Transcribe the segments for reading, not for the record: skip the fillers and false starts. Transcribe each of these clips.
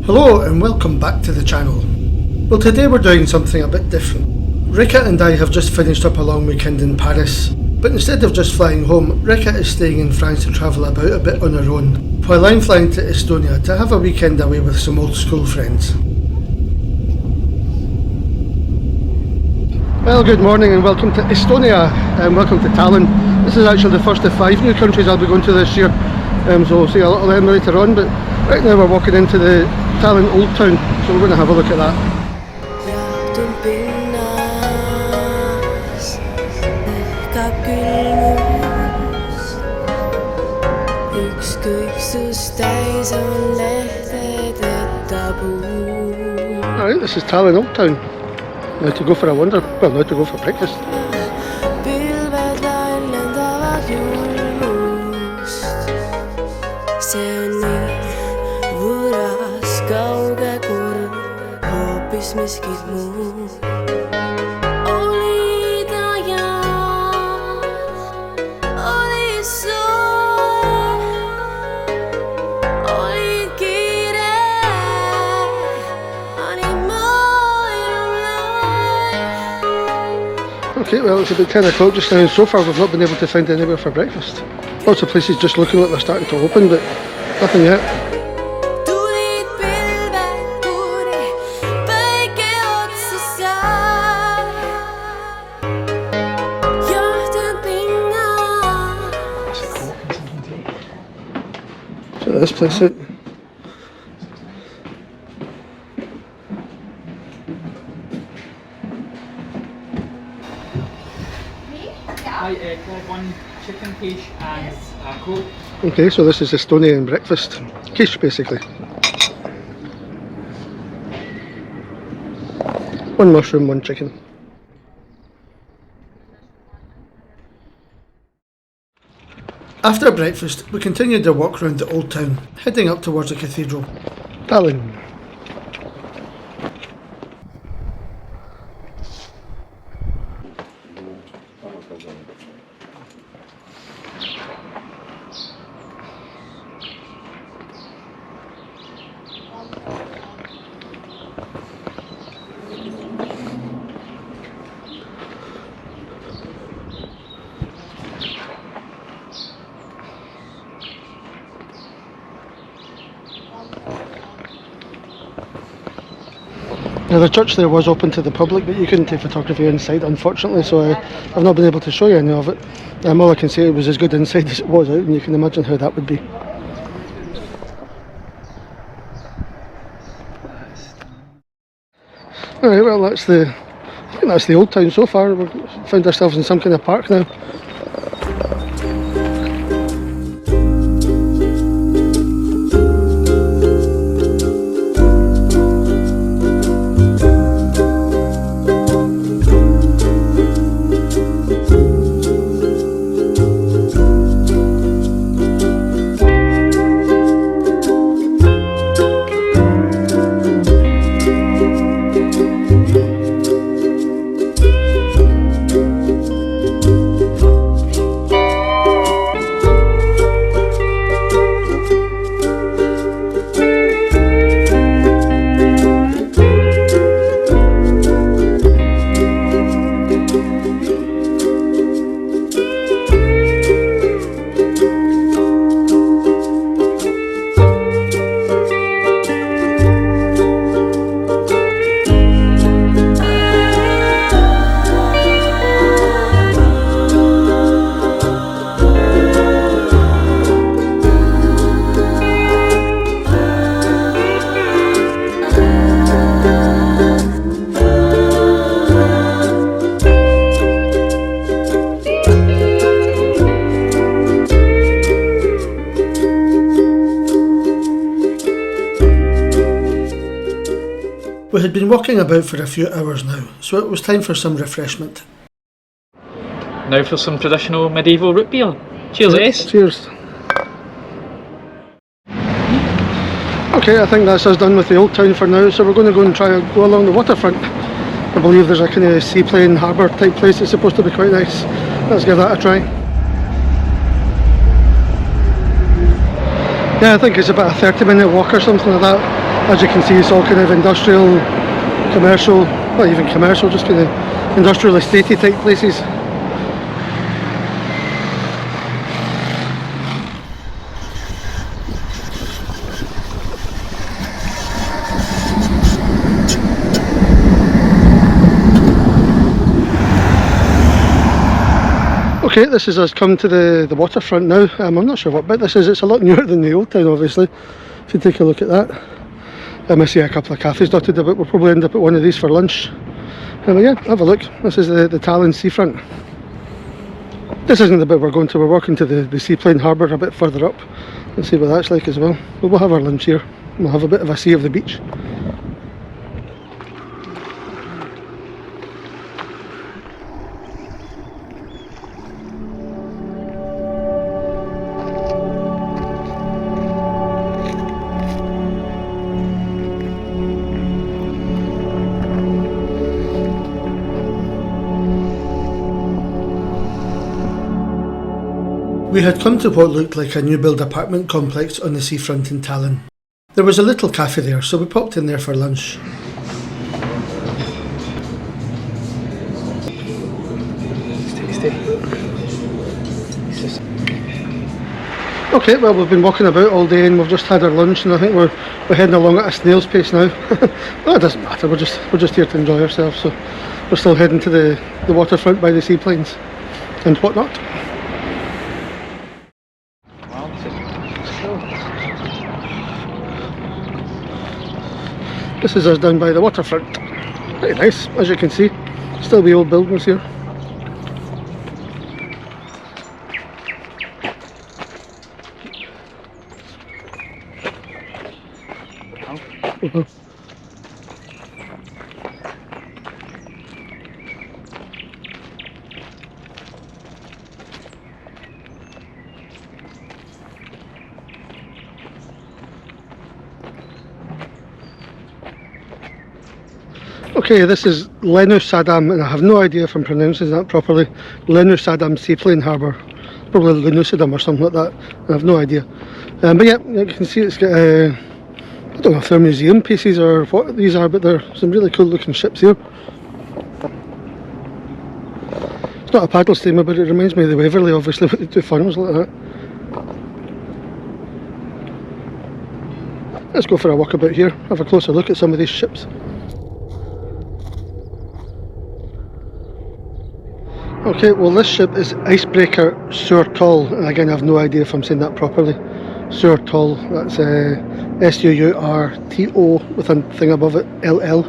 Hello and welcome back to the channel. Well, today we're doing something a bit different. Rika and I have just finished up a long weekend in Paris, but instead of just flying home, Rika is staying in France to travel about a bit on her own, while I'm flying to Estonia to have a weekend away with some old school friends. Well, good morning and welcome to Estonia and welcome to Tallinn. This is actually the first of 5 new countries I'll be going to this year, so we'll see a lot of them later on, but right now we're walking into the Tallinn Old Town, so we're going to have a look at that. Alright, this is Tallinn Old Town. Now to go for a wander, well, now to go for breakfast. miskit muud. Okay, well it's about 10 o'clock just now and so far we've not been able to find anywhere for breakfast. Lots of places just looking like they're starting to open, but nothing yet. So this place out. Hi, can I have one chicken quiche and a Coke? Okay, so this is Estonian breakfast. Quiche basically. One mushroom, one chicken. After breakfast, we continued our walk around the old town, heading up towards the cathedral. Tallinn. Now the church there was open to the public, but you couldn't take photography inside unfortunately, so I've not been able to show you any of it. All I can say, it was as good inside as it was out, and you can imagine how that would be. Alright, well I think that's the old town so far. We've found ourselves in some kind of park now. We had been walking about for a few hours now, so it was time for some refreshment. Now for some traditional medieval root beer. Cheers, Ace. Cheers. Okay, I think that's us done with the old town for now, so we're going to go and go along the waterfront. I believe there's a kind of seaplane harbour type place. It's supposed to be quite nice. Let's give that a try. Yeah, I think it's about a 30-minute walk or something like that. As you can see, it's all kind of industrial, commercial, not even commercial, just kind of industrial estatey type places. Okay, this is us come to the waterfront now. I'm not sure what bit this is. It's a lot newer than the old town, obviously. If you take a look at that. I see a couple of cafes dotted about. We'll probably end up at one of these for lunch. Yeah, have a look. This is the Tallinn seafront. This isn't the bit we're going to. We're walking to the seaplane harbour a bit further up. Let's see what that's like as well. But we'll have our lunch here. We'll have a bit of a see of the beach. We had come to what looked like a new build apartment complex on the seafront in Tallinn. There was a little cafe there, so we popped in there for lunch. Okay, well, we've been walking about all day and we've just had our lunch, and I think we're heading along at a snail's pace now. Well, it doesn't matter, we're just here to enjoy ourselves, so we're still heading to the waterfront by the seaplanes and whatnot. This is us down by the waterfront. Pretty nice, as you can see. Still the old buildings here. Okay, this is Lenussadam, and I have no idea if I'm pronouncing that properly. Lenussadam Seaplane Harbour. Probably Lenussadam or something like that. I have no idea. But yeah, you can see it's got, I don't know if they're museum pieces or what these are, but they're some really cool looking ships here. It's not a paddle steamer, but it reminds me of the Waverley, obviously, with the two funnels like that. Let's go for a walk about here, have a closer look at some of these ships. Okay, well, this ship is Icebreaker Suurtoll, and again I have no idea if I'm saying that properly. Suurtoll, that's S-U-U-R-T-O with a thing above it, L-L.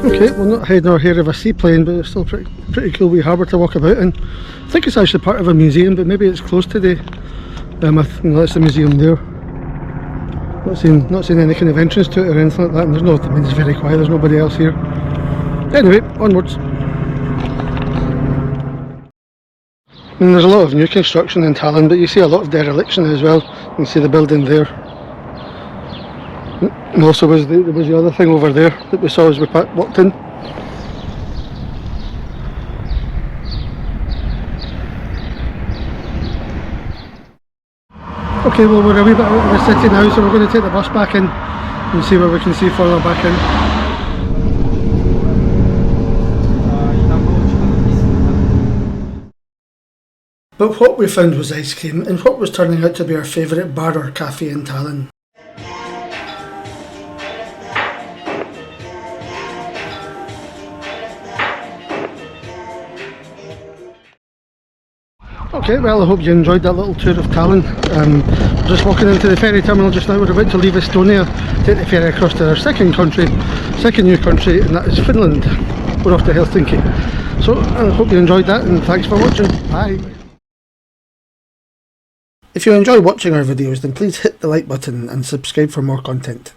Okay, we're not heading our hair of a seaplane, but it's still pretty cool wee harbour to walk about in. I think it's actually part of a museum, but maybe it's closed today. That's the museum there. Not seeing any kind of entrance to it or anything like that, and it's very quiet, there's nobody else here. Anyway, onwards. And there's a lot of new construction in Tallinn, but you see a lot of dereliction as well. You can see the building there. And also there was the other thing over there that we saw as we walked in. Okay, well, we're a wee bit out of the city now, so we're going to take the bus back in and see what we can see further back in. But what we found was ice cream in what was turning out to be our favourite bar or cafe in Tallinn. Okay, well I hope you enjoyed that little tour of Tallinn. We're just walking into the ferry terminal just now. We're about to leave Estonia, take the ferry across to our second new country, and that is Finland. We're off to Helsinki. So I hope you enjoyed that, and thanks for watching. Bye. If you enjoy watching our videos, then please hit the like button and subscribe for more content.